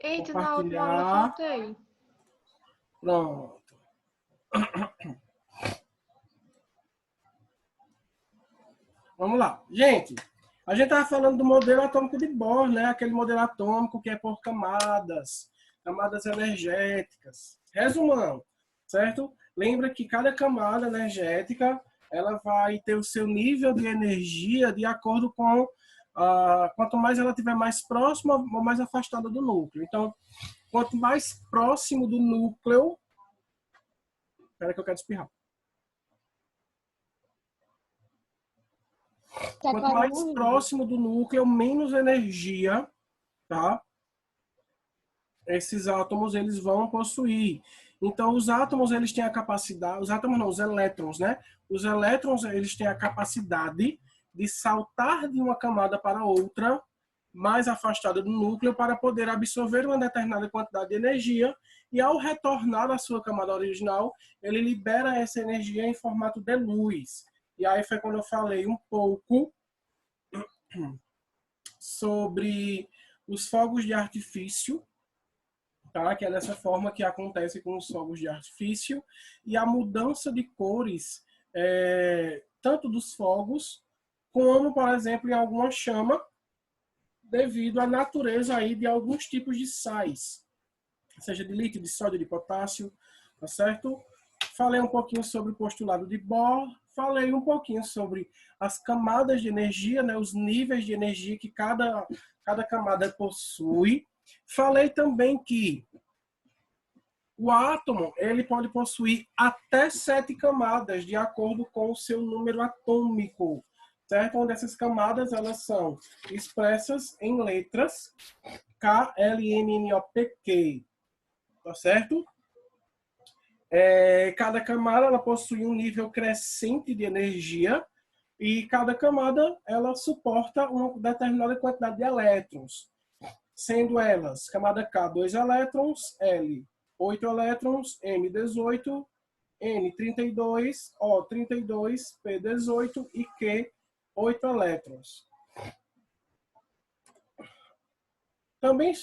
Eita, na última aula eu Compartilhar. faltei. Pronto. Vamos lá. Gente, a gente estava falando do modelo atômico de Bohr, né? Aquele modelo atômico que é por camadas, camadas energéticas. Resumão, certo? Lembra que cada camada energética ela vai ter o seu nível de energia de acordo com quanto mais ela estiver mais próxima ou mais afastada do núcleo. Então, quanto mais próximo do núcleo... Espera que eu quero espirrar. Quanto mais próximo do núcleo, menos energia, tá? Esses átomos eles vão possuir. Então, os átomos eles têm a capacidade, os átomos não, os elétrons, né? Os elétrons eles têm a capacidade de saltar de uma camada para outra, mais afastada do núcleo, para poder absorver uma determinada quantidade de energia e, ao retornar à sua camada original, ele libera essa energia em formato de luz. E aí foi quando eu falei um pouco sobre os fogos de artifício, tá? Que é dessa forma que acontece com os fogos de artifício, e a mudança de cores, tanto dos fogos, como, por exemplo, em alguma chama, devido à natureza aí de alguns tipos de sais, seja de lítio, de sódio, de potássio, tá certo? Falei um pouquinho sobre o postulado de Bohr, falei um pouquinho sobre as camadas de energia, né, os níveis de energia que cada camada possui. Falei também que o átomo ele pode possuir até 7 camadas, de acordo com o seu número atômico, certo? Onde essas camadas elas são expressas em letras K, L, M, N, O, P, Q, tá certo? Cada camada ela possui um nível crescente de energia e cada camada ela suporta uma determinada quantidade de elétrons, sendo elas camada K 2 elétrons, L 8 elétrons, M 18, N 32, O 32, P 18 e Q 8 elétrons. Também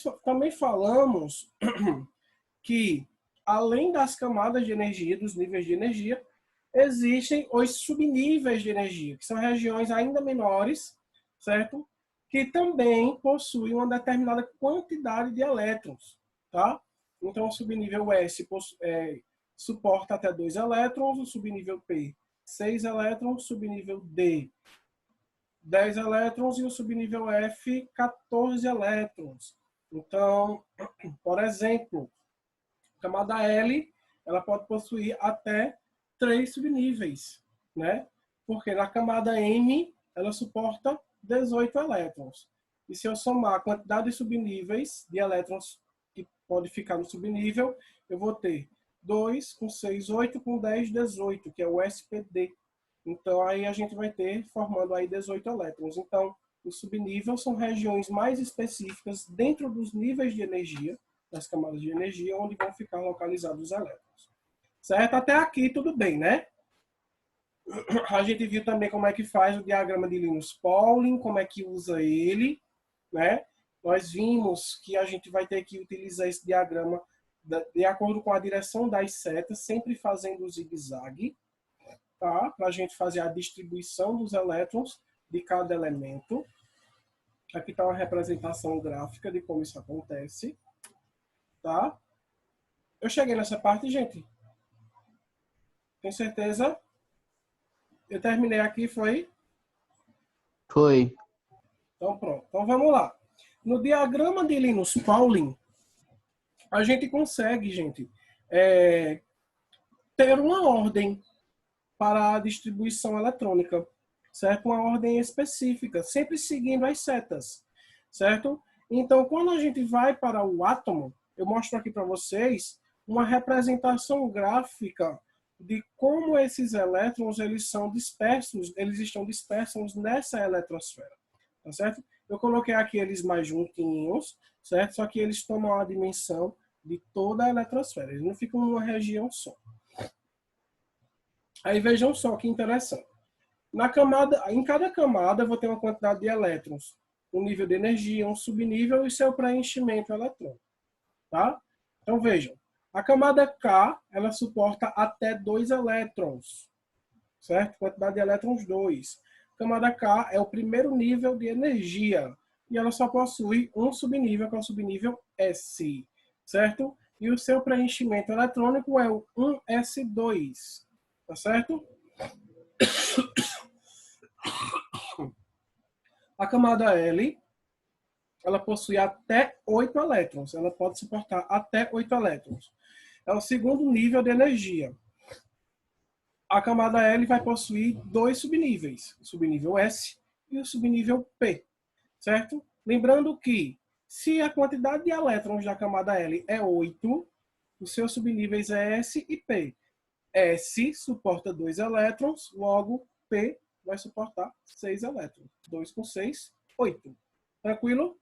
falamos que, além das camadas de energia, dos níveis de energia, existem os subníveis de energia, que são regiões ainda menores, certo? Que também possuem uma determinada quantidade de elétrons, tá? Então, o subnível S suporta até 2 elétrons, o subnível P, 6 elétrons, o subnível D, 10 elétrons e o subnível F, 14 elétrons. Então, por exemplo, a camada L, ela pode possuir até 3 subníveis, né? Porque na camada M, ela suporta 18 elétrons. E se eu somar a quantidade de subníveis de elétrons que pode ficar no subnível, eu vou ter 2 com 6, 8 com 10, 18, que é o SPD. Então, aí a gente vai ter, formando aí 18 elétrons. Então, o subnível são regiões mais específicas dentro dos níveis de energia, das camadas de energia, onde vão ficar localizados os elétrons. Certo? Até aqui tudo bem, né? A gente viu também como é que faz o diagrama de Linus Pauling, como é que usa ele, né? Nós vimos que a gente vai ter que utilizar esse diagrama de acordo com a direção das setas, sempre fazendo o zigue-zague, tá? Para a gente fazer a distribuição dos elétrons de cada elemento. Aqui está uma representação gráfica de como isso acontece, tá? Eu cheguei nessa parte, gente? Tem certeza? Eu terminei aqui, foi? Foi. Então, pronto. Então, vamos lá. No diagrama de Linus Pauling, a gente consegue, gente, ter uma ordem para a distribuição eletrônica, certo? Uma ordem específica, sempre seguindo as setas, certo? Então, quando a gente vai para o átomo, eu mostro aqui para vocês uma representação gráfica de como esses elétrons eles são dispersos, eles estão dispersos nessa eletrosfera, tá certo? Eu coloquei aqui eles mais juntinhos, certo? Só que eles tomam a dimensão de toda a eletrosfera, eles não ficam numa região só. Aí vejam só que interessante. Em cada camada eu vou ter uma quantidade de elétrons, um nível de energia, um subnível e seu preenchimento eletrônico. tá? Então, vejam. A camada K, ela suporta até 2 elétrons, certo? Quantidade de elétrons, 2. A camada K é o primeiro nível de energia e ela só possui um subnível, que é o subnível S, certo? E o seu preenchimento eletrônico é o 1s2, tá certo? A camada L, ela possui até 8 elétrons. Ela pode suportar até 8 elétrons. É o segundo nível de energia. A camada L vai possuir 2 subníveis, o subnível S e o subnível P, certo? Lembrando que, se a quantidade de elétrons da camada L é 8, os seus subníveis é S e P. S suporta 2 elétrons, logo P vai suportar 6 elétrons. 2 com 6, 8. Tranquilo?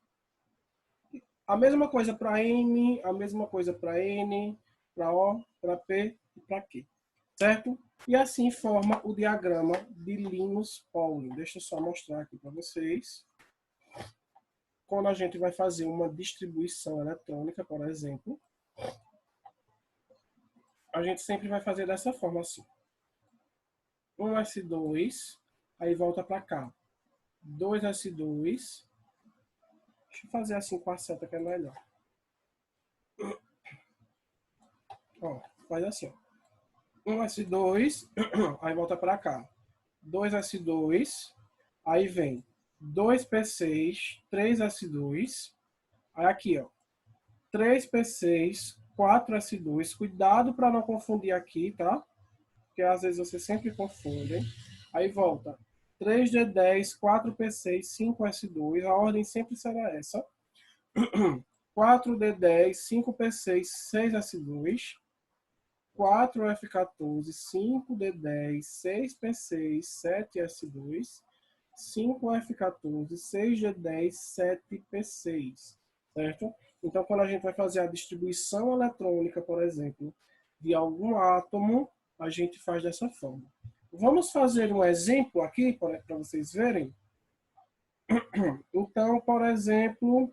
A mesma coisa para M, a mesma coisa para N, para O, para P e para Q. Certo? E assim forma o diagrama de Linus-Pauling. Deixa eu só mostrar aqui para vocês. Quando a gente vai fazer uma distribuição eletrônica, por exemplo, a gente sempre vai fazer dessa forma assim. 1s2, aí volta para cá. 2s2. Deixa eu fazer assim com a seta que é melhor. Ó, faz assim, ó. 1s2, aí volta para cá. 2s2, aí vem 2p6, 3s2, aí aqui, ó, 3p6, 4s2, cuidado para não confundir aqui, tá? Porque às vezes vocês sempre confundem. Aí volta 3d10, 4p6, 5s2, a ordem sempre será essa. 4d10, 5p6, 6s2, 4F14, 5D10, 6P6, 7S2, 5F14, 6G10, 7P6, certo? Então, quando a gente vai fazer a distribuição eletrônica, por exemplo, de algum átomo, a gente faz dessa forma. Vamos fazer um exemplo aqui para vocês verem. Então, por exemplo,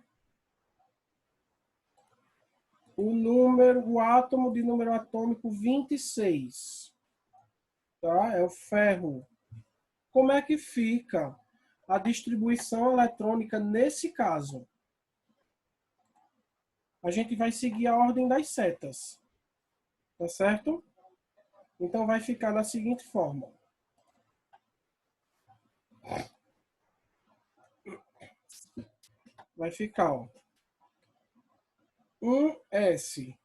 o átomo de número atômico 26, tá? É o ferro. Como é que fica a distribuição eletrônica nesse caso? A gente vai seguir a ordem das setas, tá certo? Então vai ficar da seguinte forma. Vai ficar, ó, 1s2.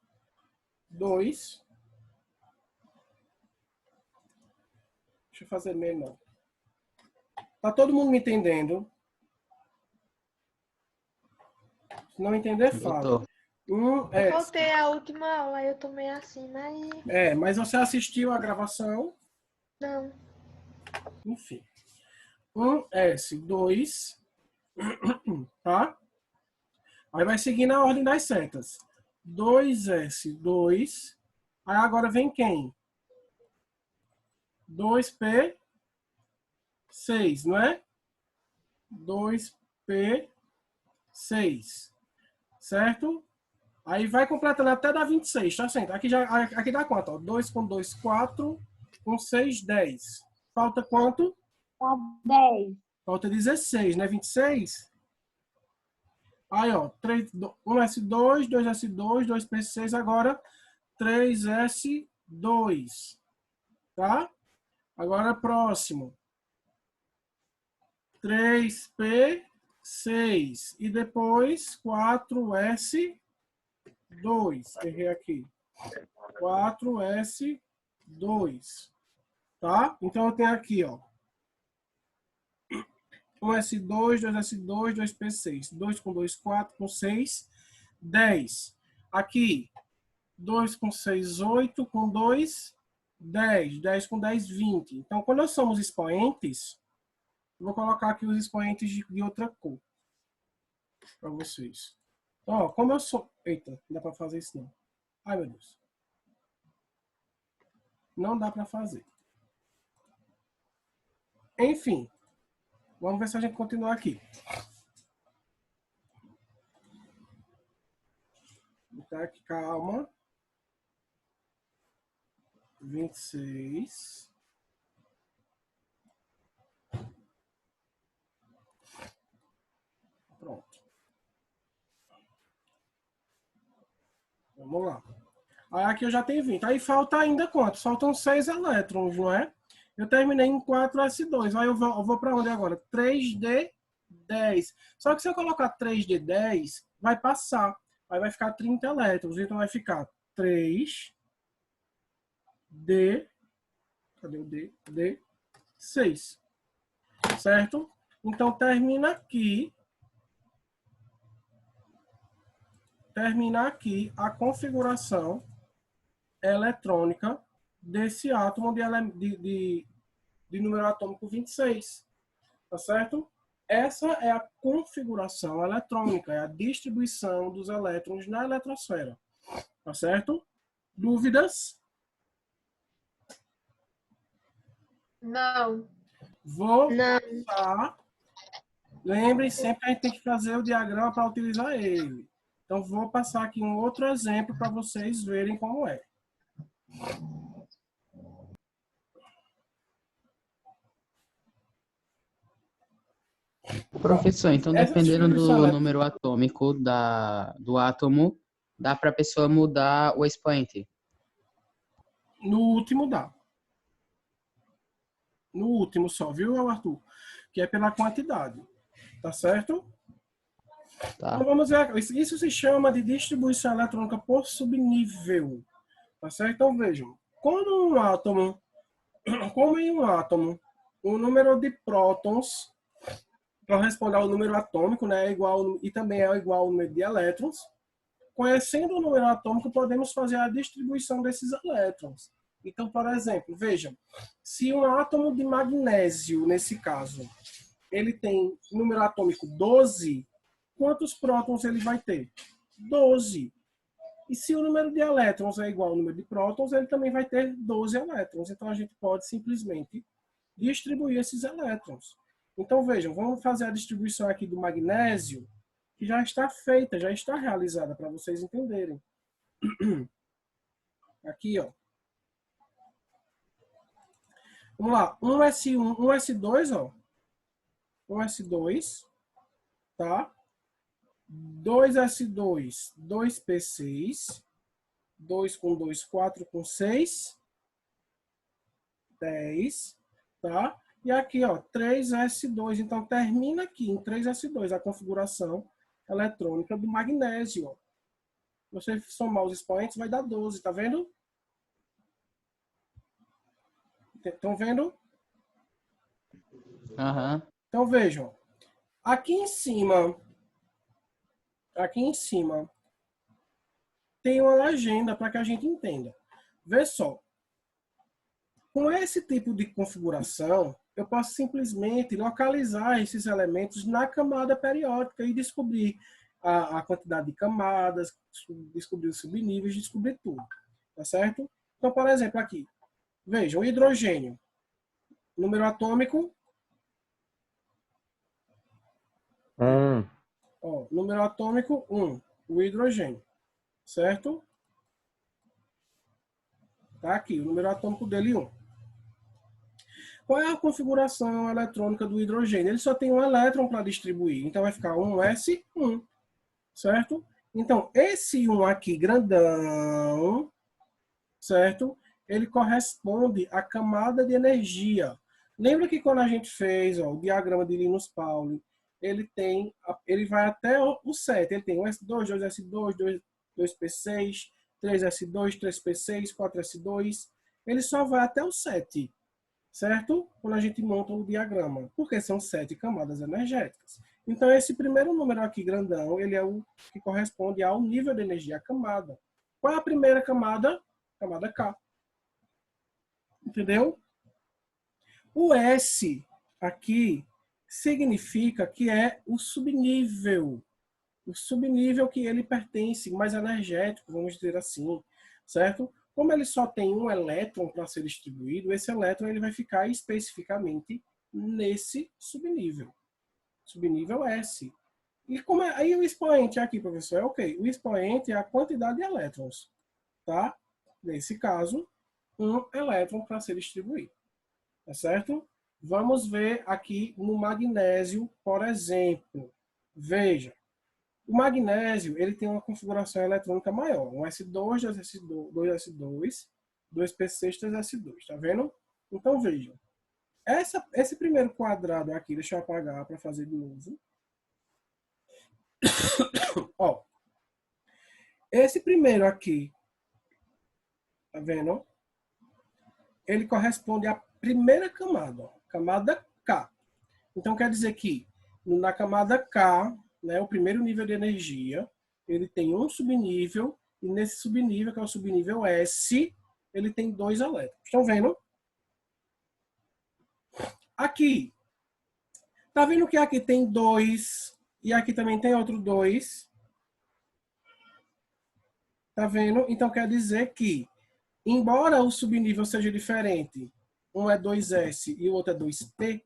Deixa eu fazer menor. Tá todo mundo me entendendo? Se não entender, fala. Doutor. Eu voltei a última aula, eu tô meio assim, mas... Mas você assistiu a gravação? Não. Enfim. 1s2, tá? Aí vai seguir na ordem das setas. 2s2. Aí agora vem quem? 2p6, não é? 2p6, certo? Aí vai completando até dar 26, tá certo? Aqui dá quanto? Ó? 2 com 2, 4, com 6, 10. Falta quanto? 10. Falta 16, né? 26? Aí, ó, 1s2, 2s2, 2p6, agora 3s2, tá? Agora, próximo. 3p6 e depois 4s2. Errei aqui. 4s2, tá? Então eu tenho aqui, ó, 1s2, 2s2, 2p6. 2 com 2, 4 com 6, 10. Aqui, 2 com 6, 8 com 2, 10. 10 com 10, 20. Então, quando nós somos expoentes, eu vou colocar aqui os expoentes de outra cor para vocês. Então, ó, como eu sou... Eita, não dá para fazer isso não. Ai, meu Deus. Não dá para fazer. Enfim, vamos ver se a gente continua aqui. Tá aqui, calma. 26. Pronto. Vamos lá. Aí aqui eu já tenho 20. Aí falta ainda quantos? Faltam 6 elétrons, não é? Eu terminei em 4s2. Aí eu vou para onde agora? 3d10. Só que se eu colocar 3d10, vai passar. Aí vai ficar 30 elétrons. Então vai ficar 3d. Cadê o D? D6. Certo? Então termina aqui a configuração eletrônica desse átomo de número atômico 26. Tá certo? Essa é a configuração eletrônica, é a distribuição dos elétrons na eletrosfera. Tá certo? Dúvidas? Não. Vou Não. passar. Lembrem sempre que a gente tem que fazer o diagrama para utilizar ele. Então, vou passar aqui um outro exemplo para vocês verem como é. Professor, então Essa dependendo distribuição do ela número atômico do átomo, dá para a pessoa mudar o expoente. no último dá. No último só, viu, Arthur? Que é pela quantidade. Tá certo? Tá? Então, vamos ver. Isso se chama de distribuição eletrônica por subnível. Tá certo? Então, vejam. Como em um átomo, o número de prótons corresponde ao número atômico, né? E também é igual ao número de elétrons. Conhecendo o número atômico, podemos fazer a distribuição desses elétrons. Então, por exemplo, vejam, se um átomo de magnésio, nesse caso, ele tem número atômico 12, quantos prótons ele vai ter? 12. E se o número de elétrons é igual ao número de prótons, ele também vai ter 12 elétrons. Então, a gente pode simplesmente distribuir esses elétrons. Então, vejam, vamos fazer a distribuição aqui do magnésio, que já está feita, já está realizada, para vocês entenderem. Aqui, ó. Vamos lá, 1s1, 1s2, ó. 1s2, tá? 2s2, 2p6, 2 com 2, 4 com 6, 10, tá? E aqui, ó, 3s2. Então, termina aqui em 3s2 a configuração eletrônica do magnésio, ó. Você somar os expoentes, vai dar 12, tá vendo? Estão vendo? Aham. Então, vejam. Aqui em cima, tem uma legenda para que a gente entenda. Vê só. Com esse tipo de configuração, eu posso simplesmente localizar esses elementos na camada periódica e descobrir a quantidade de camadas, descobrir os subníveis, descobrir tudo. Tá certo? Então, por exemplo, aqui. Vejam, o hidrogênio. Número atômico. Ó, número atômico 1. O hidrogênio. Certo? Tá aqui, o número atômico dele 1. Qual é a configuração eletrônica do hidrogênio? Ele só tem um elétron para distribuir. Então, vai ficar 1s1. Certo? Então, esse 1 aqui, grandão, certo? Ele corresponde à camada de energia. Lembra que quando a gente fez o diagrama de Linus Pauling, ele vai até o 7. Ele tem 1s2, 2s2, 2p6, 3s2, 3p6, 4s2. Ele só vai até o 7, certo? Quando a gente monta o diagrama, porque são 7 camadas energéticas. Então, esse primeiro número aqui, grandão, ele é o que corresponde ao nível de energia, a camada. Qual é a primeira camada? Camada K. Entendeu? O S aqui significa que é o subnível. O subnível que ele pertence, mais energético, vamos dizer assim, certo? Como ele só tem um elétron para ser distribuído, esse elétron ele vai ficar especificamente nesse subnível. Subnível S. E como é, aí o expoente aqui, professor, é o quê? O expoente é a quantidade de elétrons, tá? Nesse caso, um elétron para ser distribuído, tá certo? Vamos ver aqui no magnésio, por exemplo. Veja, o magnésio ele tem uma configuração eletrônica maior, um S2, 2S2, 2P6, 3S2, tá vendo? Então vejam, esse primeiro quadrado aqui, deixa eu apagar para fazer de novo. Ó, esse primeiro aqui, tá vendo? Ele corresponde à primeira camada, ó, camada K. Então quer dizer que na camada K, né, o primeiro nível de energia, ele tem um subnível, e nesse subnível, que é o subnível S, ele tem 2 elétrons. Estão vendo? Aqui, tá vendo que aqui tem 2 e aqui também tem outro 2? Tá vendo? Então quer dizer que, embora o subnível seja diferente, um é 2S e o outro é 2P,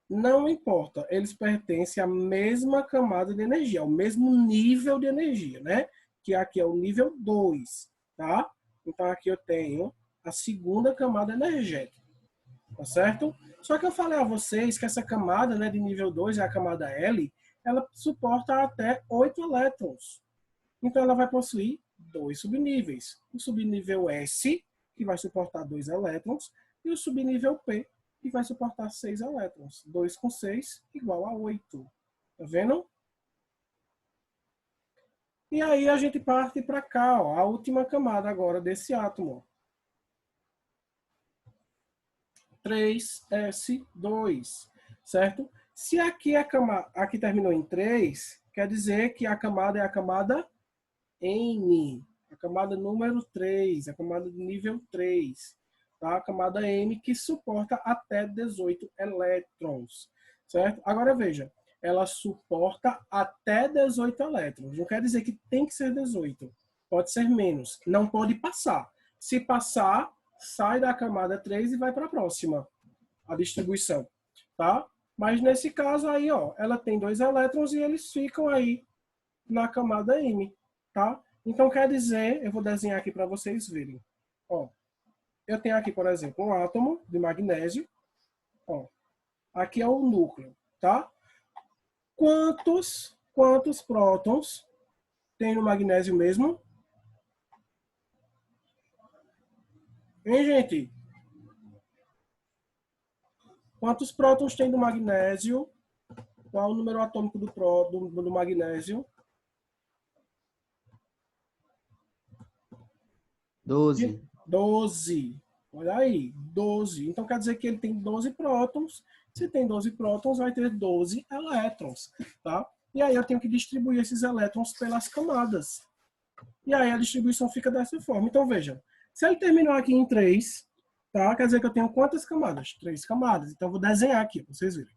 não importa, eles pertencem à mesma camada de energia, ao mesmo nível de energia, né? Que aqui é o nível 2, tá? Então aqui eu tenho a segunda camada energética, tá certo? Só que eu falei a vocês que essa camada, né, de nível 2, é a camada L, ela suporta até 8 elétrons. Então ela vai possuir 2 subníveis. O subnível S, que vai suportar 2 elétrons, e o subnível P, que vai suportar 6 elétrons. 2 com 6 igual a 8. Tá vendo? E aí a gente parte para cá, ó, a última camada agora desse átomo. 3s2, certo? Se aqui aqui terminou em 3, quer dizer que a camada é a camada N, a camada número 3, a camada de nível 3, tá? A camada M que suporta até 18 elétrons, certo? Agora veja, ela suporta até 18 elétrons. Não quer dizer que tem que ser 18, pode ser menos, não pode passar. Se passar, sai da camada 3 e vai para a próxima, a distribuição, tá? Mas nesse caso aí, ó, ela tem 2 elétrons e eles ficam aí na camada M, tá? Então, quer dizer, eu vou desenhar aqui para vocês verem. Ó, eu tenho aqui, por exemplo, um átomo de magnésio. Ó, aqui é o núcleo, tá? Quantos prótons tem no magnésio mesmo? Hein, gente? Quantos prótons tem do magnésio? Qual o número atômico do magnésio? 12. 12. Olha aí, 12. Então quer dizer que ele tem 12 prótons. Se tem 12 prótons, vai ter 12 elétrons, tá? E aí eu tenho que distribuir esses elétrons pelas camadas. E aí a distribuição fica dessa forma. Então veja, se ele terminou aqui em 3, tá? Quer dizer que eu tenho quantas camadas? 3 camadas. Então eu vou desenhar aqui, para vocês verem.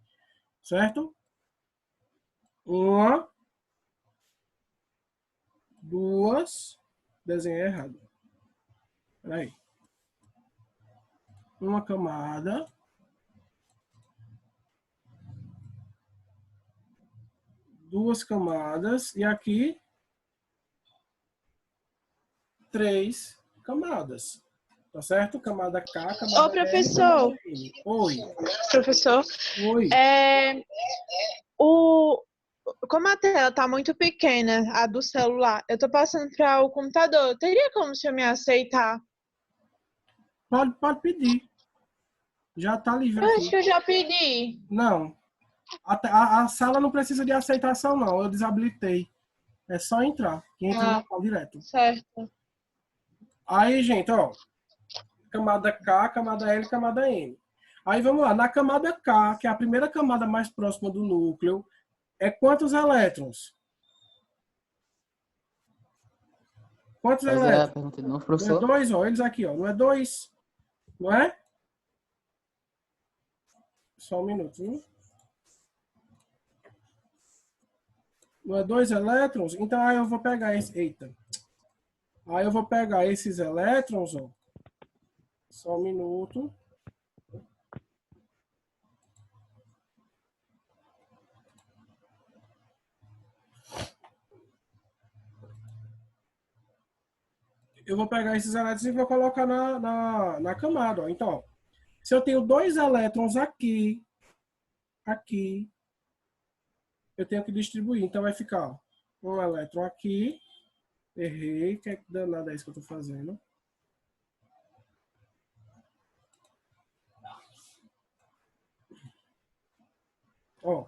Certo? 1, 2, desenhei errado. Peraí. Uma camada. Duas camadas. E aqui, 3 camadas. Tá certo? Camada K, camada Ô, L, professor. camada N. Oi. Professor, Oi. como a tela tá muito pequena, a do celular, eu tô passando para o computador. Teria como o senhor me aceitar? Pode pedir. Já tá livre Eu acho aqui. que eu já pedi. Não. A sala não precisa de aceitação, não. Eu desabilitei. É só entrar. Que entra no Ah, local direto. certo. Aí, gente, ó. Camada K, camada L, camada N. Aí vamos lá. Na camada K, que é a primeira camada mais próxima do núcleo, é quantos elétrons? Quantos Faz a elétrons? pergunta de novo, Não é professor. 2, ó. Eles aqui, ó. Não é 2. Não é? Só um minutinho. Não é 2 elétrons? Então aí eu vou pegar esse. Eita. Aí eu vou pegar esses elétrons, ó. Só um minuto. eu vou pegar esses elétrons e vou colocar na camada. Ó. Então, ó, se eu tenho 2 elétrons aqui, eu tenho que distribuir. Então, vai ficar ó, um elétron aqui. Errei. Que danada é isso que eu estou fazendo? Ó,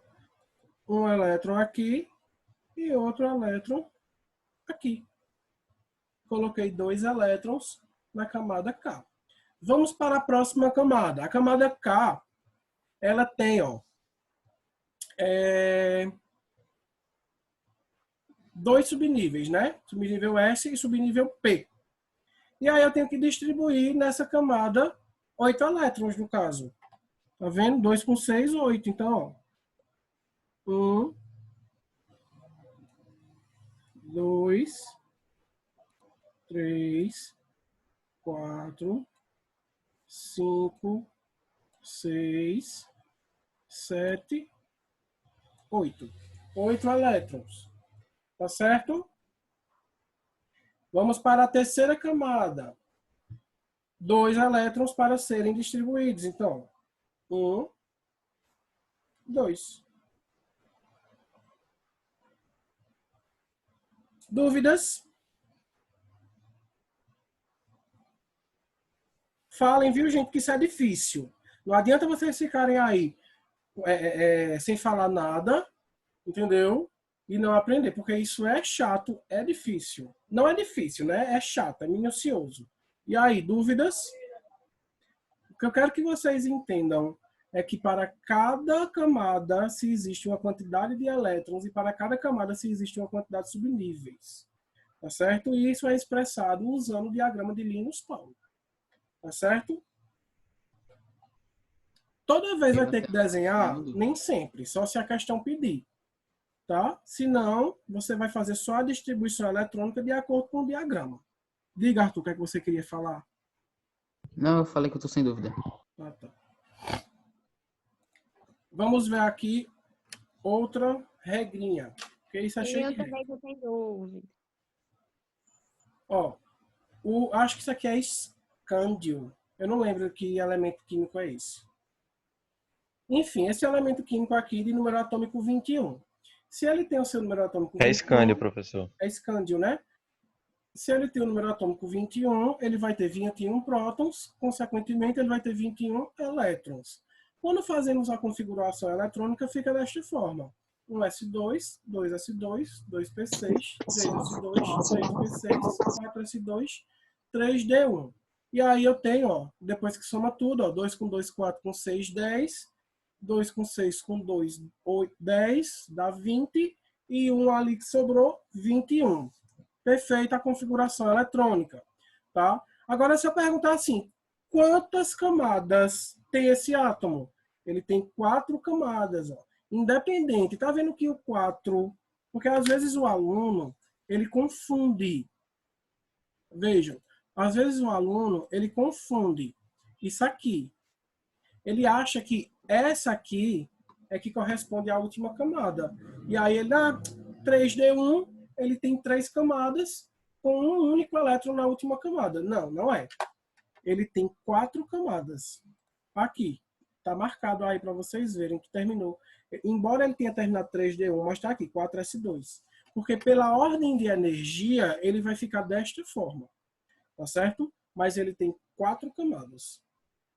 um elétron aqui e outro elétron aqui. Coloquei 2 elétrons na camada K. Vamos para a próxima camada. A camada K, ela tem, ó, 2 subníveis, né? Subnível S e subnível P. E aí eu tenho que distribuir nessa camada 8 elétrons, no caso. Tá vendo? 2 com 6, 8. Então, ó. 1, 2, 3, 4, 5, 6, 7, 8. 8 elétrons. Tá certo? Vamos para a terceira camada. 2 elétrons para serem distribuídos. Então, 1, 2. Dúvidas? Falem, viu, gente, que isso é difícil. Não adianta vocês ficarem aí sem falar nada, entendeu? E não aprender, porque isso é chato, é difícil. Não é difícil, né? É chato, é minucioso. E aí, dúvidas? O que eu quero que vocês entendam é que para cada camada se existe uma quantidade de elétrons e para cada camada se existe uma quantidade de subníveis. Tá certo? E isso é expressado usando o diagrama de Linus-Pauling. Tá certo? Toda vez vai ter que desenhar? Nem sempre, só se a questão pedir. Tá? Senão, você vai fazer só a distribuição eletrônica de acordo com o diagrama. Diga, Arthur, o que é que você queria falar? Não, eu falei que eu tô sem dúvida. Ah, tá. Vamos ver aqui outra regrinha. Porque isso é cheio de regra. Eu também tô sem dúvida. Ó, acho que isso aqui é escândio. Eu não lembro que elemento químico é esse. Enfim, esse elemento químico aqui de número atômico 21. Se ele tem o seu número atômico 21... É escândio, professor. É escândio, né? Se ele tem o número atômico 21, ele vai ter 21 prótons, consequentemente, ele vai ter 21 elétrons. Quando fazemos a configuração eletrônica, fica desta forma. 1s2, 2s2, 2p6, 3s2, 3p6, 4s2, 3d1. E aí eu tenho, ó, depois que soma tudo, ó, 2 com 2, 4 com 6, 10. 2 com 6 com 2, 8, 10, dá 20. E um ali que sobrou, 21. Perfeita a configuração eletrônica. Tá? Agora, se eu perguntar assim, quantas camadas tem esse átomo? Ele tem 4 camadas. Ó. Independente. Tá vendo que o 4... Porque às vezes o aluno, ele confunde. Vejam, às vezes o aluno, ele confunde isso aqui. Ele acha que essa aqui é que corresponde à última camada. E aí ele dá 3D1, ele tem 3 camadas com um único elétron na última camada. Não, não é. Ele tem 4 camadas. Aqui. Está marcado aí para vocês verem que terminou. Embora ele tenha terminado 3D1, mas está aqui, 4S2. Porque pela ordem de energia, ele vai ficar desta forma. Tá certo? Mas ele tem 4 camadas.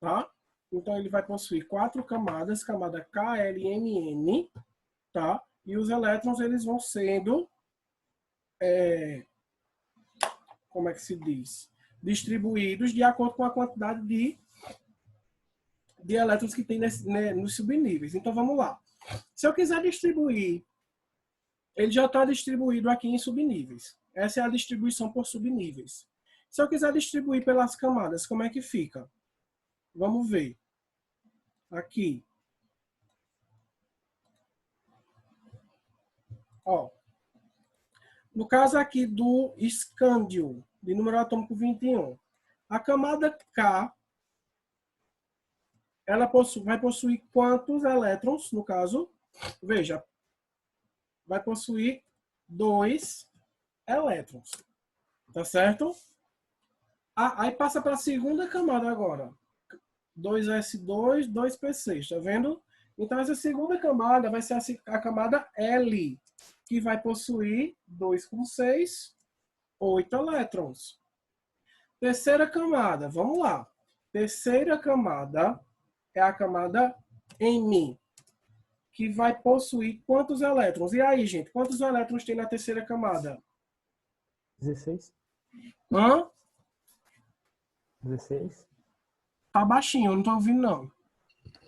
Tá? Então, ele vai possuir 4 camadas, camada K, L, M, N, tá? E os elétrons, eles vão sendo, como é que se diz? Distribuídos de acordo com a quantidade de elétrons que tem nos subníveis. Então, vamos lá. Se eu quiser distribuir, ele já está distribuído aqui em subníveis. Essa é a distribuição por subníveis. Se eu quiser distribuir pelas camadas, como é que fica? Vamos ver. Aqui. Ó. No caso aqui do escândio, de número atômico 21. A camada K, ela vai possuir quantos elétrons, no caso? Veja. Vai possuir 2 elétrons. Tá certo? Aí passa para a segunda camada agora. 2s2, 2p6, tá vendo? Então, essa segunda camada vai ser a camada L, que vai possuir 2 com 6, 8 elétrons. Terceira camada, vamos lá. Terceira camada é a camada M, que vai possuir quantos elétrons? E aí, gente, quantos elétrons tem na terceira camada? 16. Hã? 16. Tá baixinho, eu não tô ouvindo, não.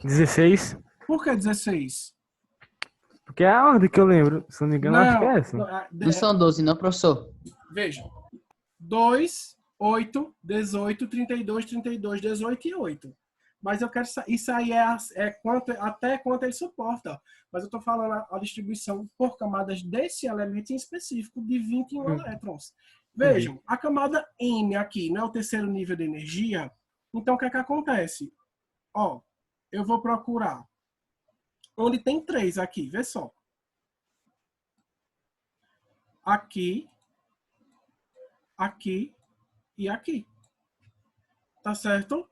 16. Por que 16? Porque é a ordem que eu lembro. Se não me engano, acho que é Não, essa. Não são 12, não, professor? veja. 2, 8, 18, 32, 32, 18 e 8. Mas eu quero isso aí até quanto ele suporta. Mas eu estou falando a distribuição por camadas desse elemento em específico de 21 elétrons. Vejam, a camada M aqui não é o terceiro nível de energia. Então, o que é que acontece? Ó, eu vou procurar onde tem 3 aqui, vê só. Aqui, aqui e aqui. Tá certo?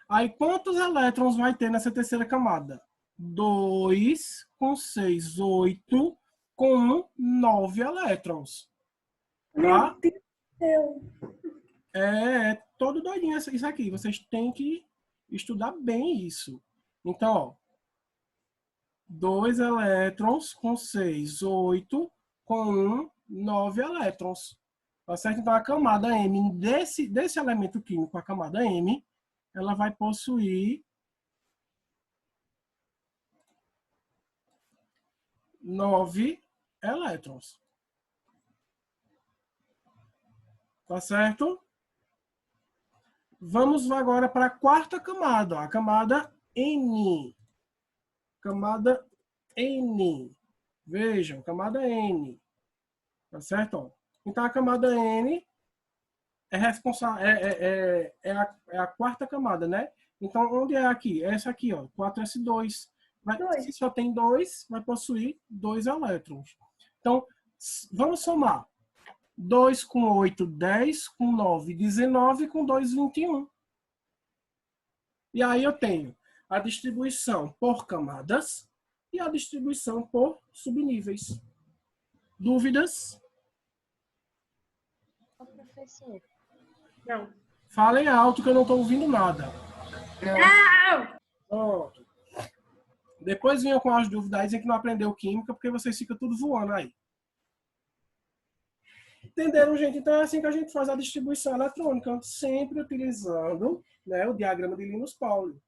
Aí, quantos elétrons vai ter nessa terceira camada? 2 com 6, 8 com 9 elétrons. Tá? Meu Deus. É todo doidinho isso aqui. Vocês têm que estudar bem isso. Então, ó, 2 elétrons com 6, 8 com 9 elétrons. Tá certo? Então, a camada M desse elemento químico, a camada M, ela vai possuir 9 elétrons. Tá certo? Vamos agora para a quarta camada, a camada N. Camada N. Vejam, camada N. Tá certo? Então, a camada N é responsável, é a quarta camada, né? Então, onde é aqui? Essa aqui, ó, 4s2. Se só tem 2, vai possuir 2 elétrons. Então, vamos somar. 2 com 8, 10, com 9, 19, com 2, 21. E aí eu tenho a distribuição por camadas e a distribuição por subníveis. Dúvidas? Professor. Não. Falem alto que eu não estou ouvindo nada. Não! Pronto. Depois venham com as dúvidas aí, dizem que não aprendeu química, porque vocês ficam tudo voando aí. Entenderam, gente? Então é assim que a gente faz a distribuição eletrônica, sempre utilizando, né, o diagrama de Linus Pauling.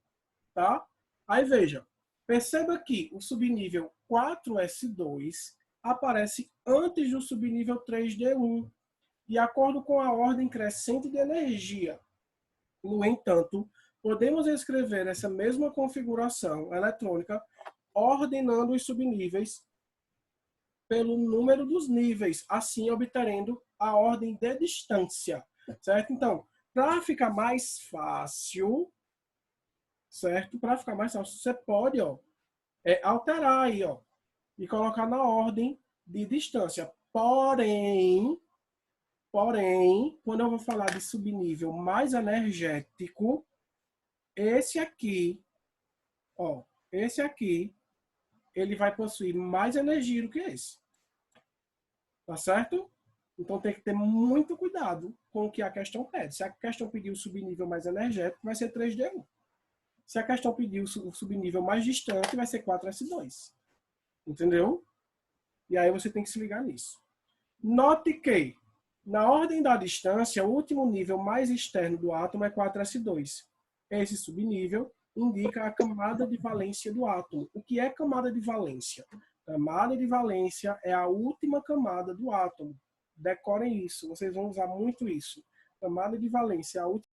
Tá? Aí veja, perceba que o subnível 4s2 aparece antes do subnível 3d1, de acordo com a ordem crescente de energia. No entanto, podemos escrever essa mesma configuração eletrônica ordenando os subníveis pelo número dos níveis, assim obtendo a ordem de distância, certo? Então, para ficar mais fácil, certo? Para ficar mais fácil, você pode, ó, alterar aí, ó, e colocar na ordem de distância. Porém, quando eu vou falar de subnível mais energético, esse aqui, ó, ele vai possuir mais energia do que esse. Tá certo? Então tem que ter muito cuidado com o que a questão pede. Se a questão pedir o subnível mais energético, vai ser 3D1. Se a questão pedir o subnível mais distante, vai ser 4S2. Entendeu? E aí você tem que se ligar nisso. Note que, na ordem da distância, o último nível mais externo do átomo é 4S2. Esse subnível indica a camada de valência do átomo. O que é camada de valência? Camada de valência é a última camada do átomo. Decorem isso, vocês vão usar muito isso. Camada de valência é a última